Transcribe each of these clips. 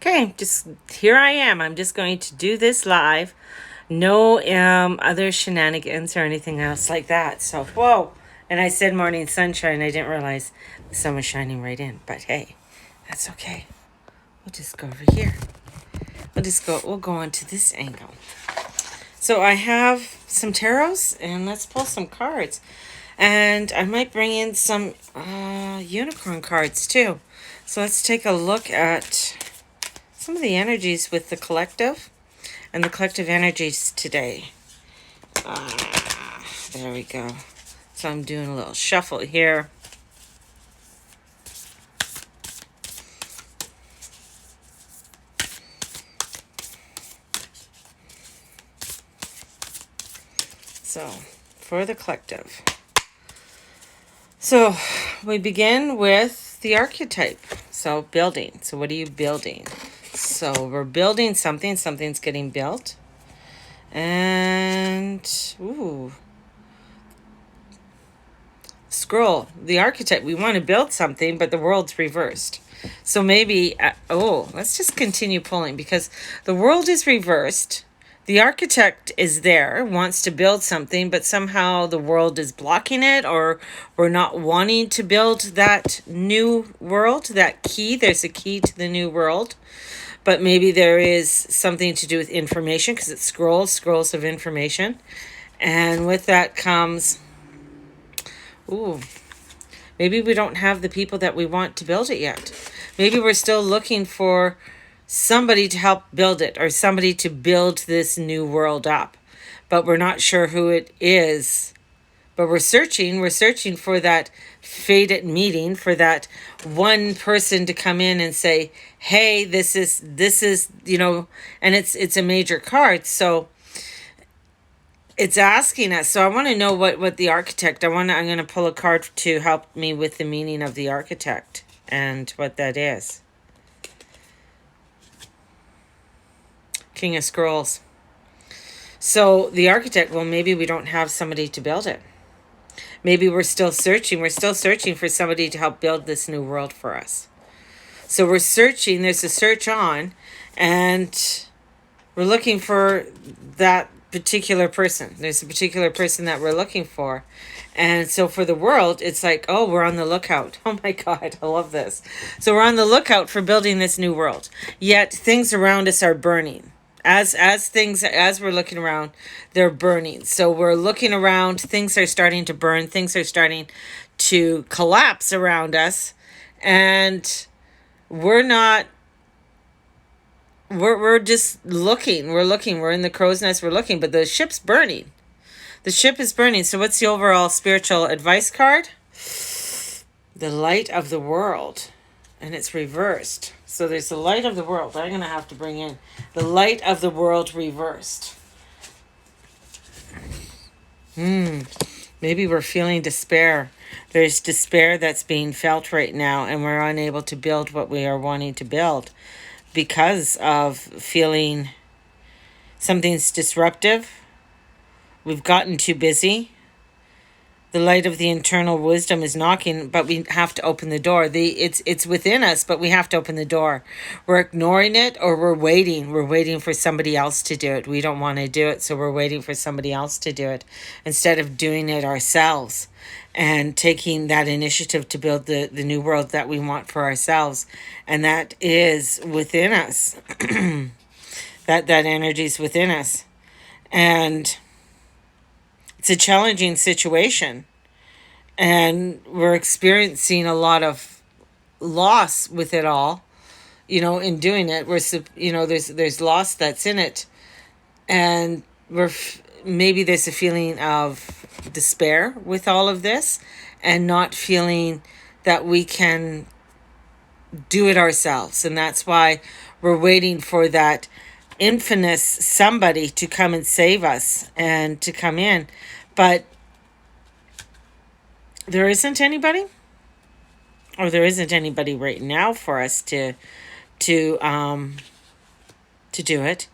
Okay, just here I am. I'm just going to do this live. No other shenanigans or anything else like that. So, whoa. And I said morning sunshine. I didn't realize the sun was shining right in. But hey, that's okay. We'll just go over here. We'll go on to this angle. So I have some tarots and let's pull some cards. And I might bring in some unicorn cards too. So let's take a look at some of the energies with the collective and the collective energies today. There we go. So I'm doing a little shuffle here. So for the collective. So we begin with the archetype. So building. So what are you building? So we're building something. Something's getting built. And, scroll. The archetype. We want to build something, but the world's reversed. So maybe, let's just continue pulling because the world is reversed. The architect is there, wants to build something, but somehow the world is blocking it, or we're not wanting to build that new world, that key. There's a key to the new world, but maybe there is something to do with information because it scrolls of information. And with that comes, maybe we don't have the people that we want to build it yet. Maybe we're still looking for somebody to help build it or somebody to build this new world up, but we're not sure who it is. But we're searching for that fated meeting, for that one person to come in and say, hey, this is, and it's a major card. So it's asking us. So I want to know what the architect, I'm going to pull a card to help me with the meaning of the architect and what that is. King of Scrolls. So the architect, well, maybe we don't have somebody to build it. Maybe we're still searching. We're still searching for somebody to help build this new world for us. So we're searching. There's a search on, and we're looking for that particular person. There's a particular person that we're looking for. And so for the world, it's like, oh, we're on the lookout. Oh my God, I love this. So we're on the lookout for building this new world. Yet things around us are burning. As we're looking around, they're burning. So we're looking around, things are starting to burn, things are starting to collapse around us, and we're just looking. We're in the crow's nest, we're looking, but the ship's burning. The ship is burning. So what's the overall spiritual advice card? The light of the world. And it's reversed. So there's the light of the world. I'm going to have to bring in the light of the world reversed. Maybe we're feeling despair. There's despair that's being felt right now, and we're unable to build what we are wanting to build because of feeling something's disruptive. We've gotten too busy. The light of the internal wisdom is knocking, but we have to open the door. It's within us, but we have to open the door. We're ignoring it, or we're waiting. We're waiting for somebody else to do it. We don't want to do it, so we're waiting for somebody else to do it instead of doing it ourselves and taking that initiative to build the new world that we want for ourselves. And that is within us. that energy is within us. And it's a challenging situation, and we're experiencing a lot of loss with it all, in doing it. There's loss that's in it, and maybe there's a feeling of despair with all of this and not feeling that we can do it ourselves. And that's why we're waiting for that infamous somebody to come and save us and to come in, but there isn't anybody, or there isn't anybody right now for us to do it.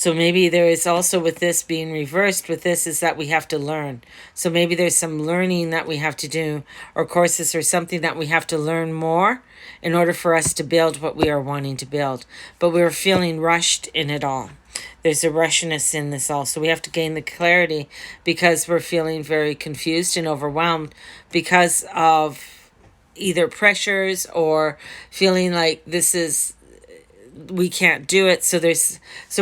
So maybe there is also, with this being reversed, with this is that we have to learn. So maybe there's some learning that we have to do, or courses or something that we have to learn more in order for us to build what we are wanting to build. But we're feeling rushed in it all. There's a rushness in this all. So we have to gain the clarity because we're feeling very confused and overwhelmed because of either pressures or feeling like we can't do it. So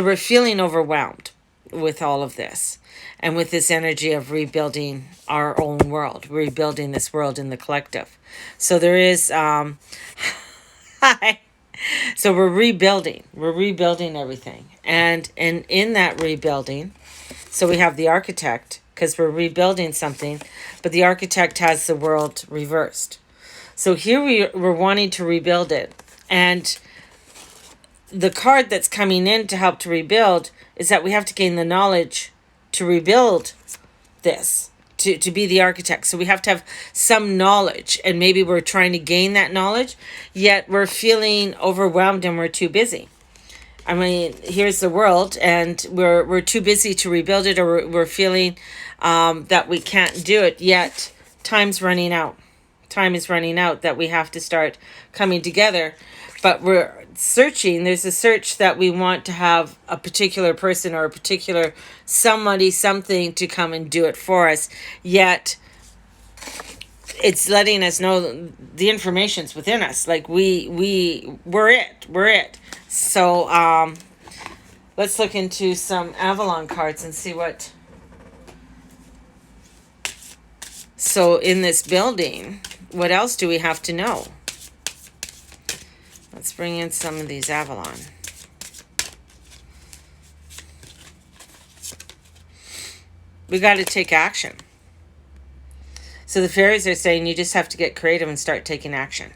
we're feeling overwhelmed with all of this and with this energy of rebuilding our own world, rebuilding this world in the collective. So there is hi. So we're rebuilding everything. And in that rebuilding, so we have the architect, because we're rebuilding something, but the architect has the world reversed. So here we're wanting to rebuild it. And the card that's coming in to help to rebuild is that we have to gain the knowledge to rebuild this, to be the architect. So we have to have some knowledge, and maybe we're trying to gain that knowledge, yet we're feeling overwhelmed and we're too busy. I mean, here's the world, and we're too busy to rebuild it, or we're feeling that we can't do it, yet time's running out. Time is running out, that we have to start coming together. But we're searching. There's a search that we want to have a particular person or a particular somebody, something to come and do it for us. Yet it's letting us know the information's within us. Like we're it. So let's look into some Avalon cards and see what. So in this building, what else do we have to know? Let's bring in some of these Avalon. We got to take action. So the fairies are saying you just have to get creative and start taking action.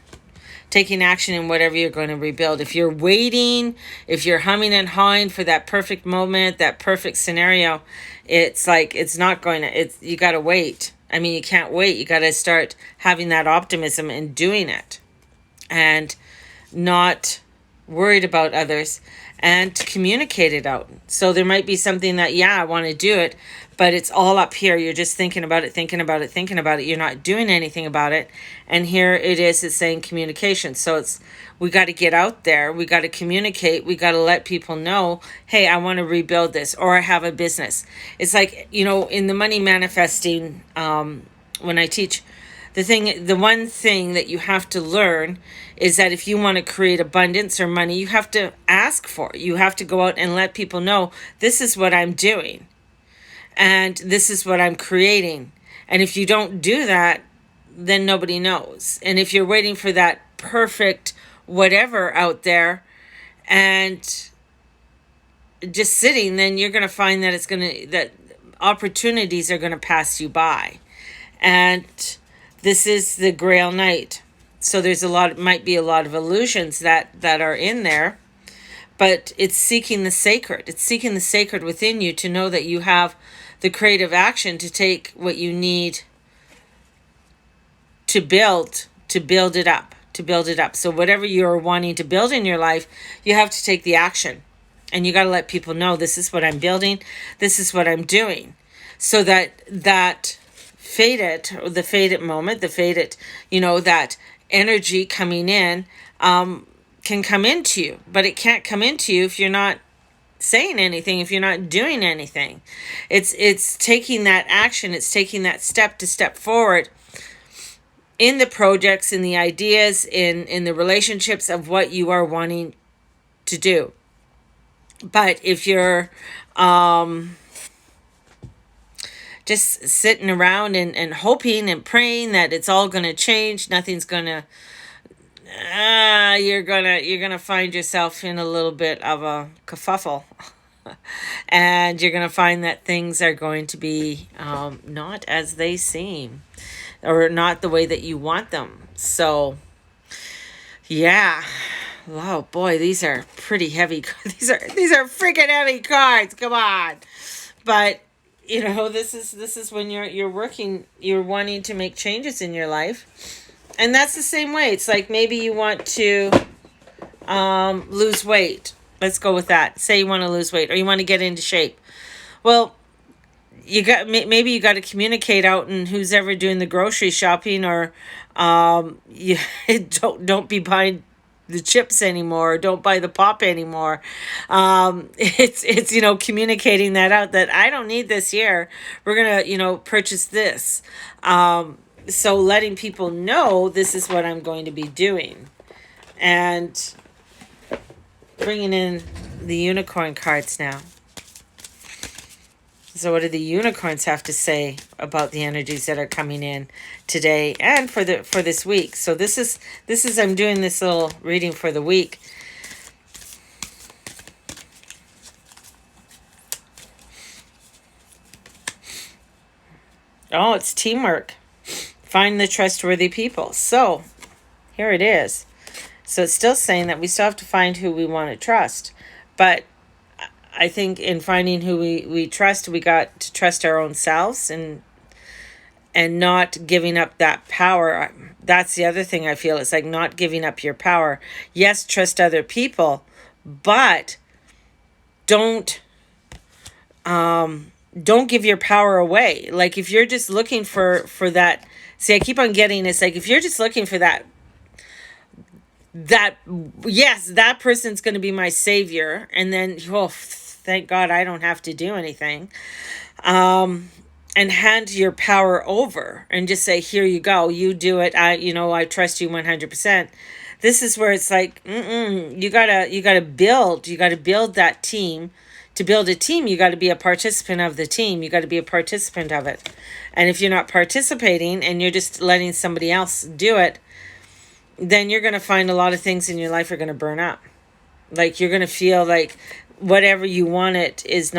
Taking action in whatever you're going to rebuild. If you're waiting, if you're humming and hawing for that perfect moment, that perfect scenario, it's like it's not going to, you got to wait. I mean, you can't wait. You got to start having that optimism and doing it. And not worried about others, and communicate it out. So there might be something that, yeah, I want to do it, but it's all up here. You're just thinking about it. You're not doing anything about it. And here it is, it's saying communication. So we got to get out there. We got to communicate. We got to let people know, hey, I want to rebuild this, or I have a business. It's like, in the money manifesting, when I teach, the one thing that you have to learn is that if you want to create abundance or money, you have to ask for it. You have to go out and let people know, this is what I'm doing. And this is what I'm creating. And if you don't do that, then nobody knows. And if you're waiting for that perfect whatever out there and just sitting, then you're going to find that that opportunities are going to pass you by. And this is the Grail Night. So there's might be a lot of illusions that are in there, but it's seeking the sacred. It's seeking the sacred within you to know that you have the creative action to take what you need to build it up. So whatever you're wanting to build in your life, you have to take the action, and you got to let people know, this is what I'm building. This is what I'm doing. So that the fated moment, that energy coming in can come into you, but it can't come into you if you're not saying anything, if you're not doing anything. It's taking that action, it's taking that step to step forward in the projects, in the ideas, in the relationships of what you are wanting to do. But if you're just sitting around and hoping and praying that it's all going to change, nothing's going to, you're going to find yourself in a little bit of a kerfuffle. And you're going to find that things are going to be not as they seem, or not the way that you want them. So, yeah. Oh boy, these are pretty heavy. These are freaking heavy cards. Come on. But this is when you're working, you're wanting to make changes in your life. And that's the same way. It's like maybe you want to lose weight. Let's go with that. Say you want to lose weight or you want to get into shape. Well, you got maybe you got to communicate out, and who's ever doing the grocery shopping, or you don't be buying the chips anymore, don't buy the pop anymore. It's communicating that out, that I don't need this year, we're gonna purchase this. So letting people know this is what I'm going to be doing, and bringing in the unicorn cards now. So what do the unicorns have to say about the energies that are coming in today and for this week? So this is I'm doing this little reading for the week. Oh, it's teamwork. Find the trustworthy people. So here it is. So it's still saying that we still have to find who we want to trust. But I think in finding who we trust, we got to trust our own selves and not giving up that power. That's the other thing I feel. It's like not giving up your power. Yes, trust other people, but don't give your power away. Like if you're just looking for that, see, I keep on getting, it's like if you're just looking for that yes, that person's going to be my savior, and then thank God I don't have to do anything, and hand your power over and just say, here you go, you do it, I trust you 100%. This is where it's like, you gotta build that team. To build a team, you got to be a participant of the team. You got to be a participant of it. And if you're not participating and you're just letting somebody else do it, then you're going to find a lot of things in your life are going to burn up. Like you're going to feel like whatever you wanted is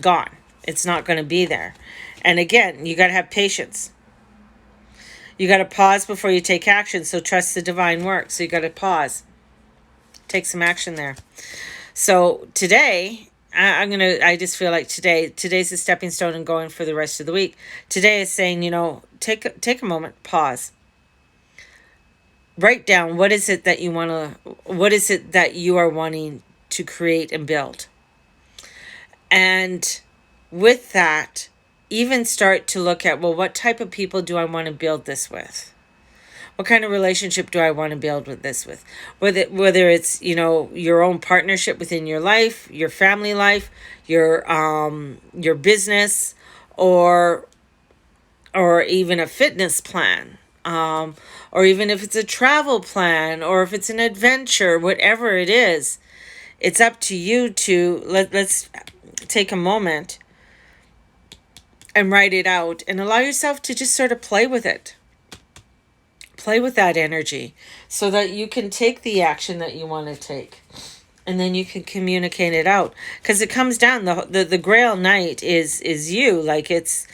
gone. It's not going to be there. And again, you got to have patience. You got to pause before you take action. So trust the divine work. So you got to pause. Take some action there. So today, I just feel like today's a stepping stone and going for the rest of the week. Today is saying, take a moment, pause. Write down what is it that you are wanting to create and build. And with that, even start to look at, well, what type of people do I want to build this with? What kind of relationship do I want to build with this with? Whether it's, your own partnership within your life, your family life, your business, or even a fitness plan. Or even if it's a travel plan, or if it's an adventure, whatever it is, it's up to you to let's take a moment and write it out and allow yourself to just sort of play with it. Play with that energy so that you can take the action that you want to take. And then you can communicate it out, because it comes down, the Grail night is you. Like it's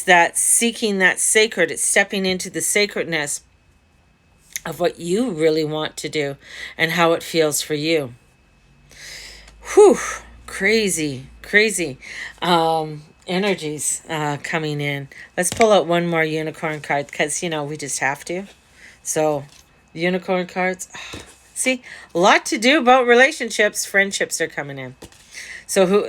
that seeking that sacred, it's stepping into the sacredness of what you really want to do and how it feels for you. Whew, crazy energies coming in. Let's pull out one more unicorn card, because we just have to. So unicorn cards. See, a lot to do about relationships. Friendships are coming in. So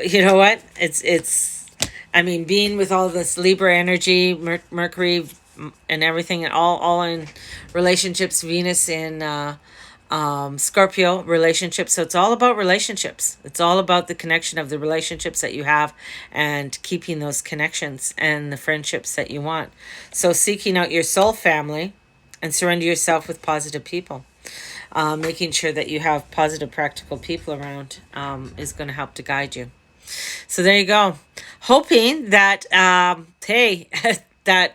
being with all this Libra energy, Mercury and everything, and all in relationships, Venus in Scorpio relationships. So it's all about relationships. It's all about the connection of the relationships that you have and keeping those connections and the friendships that you want. So seeking out your soul family and surrender yourself with positive people. Making sure that you have positive, practical people around is going to help to guide you. So there you go. Hoping that, that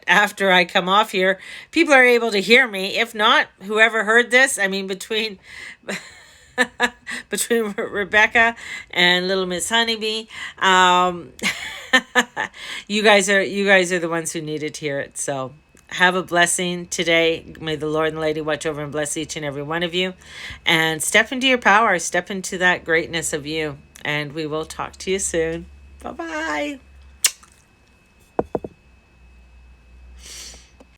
after I come off here, people are able to hear me. If not, whoever heard this, between Rebecca and Little Miss Honeybee, you guys are the ones who needed to hear it. So have a blessing today. May the Lord and Lady watch over and bless each and every one of you. And step into your power. Step into that greatness of you. And we will talk to you soon. Bye-bye.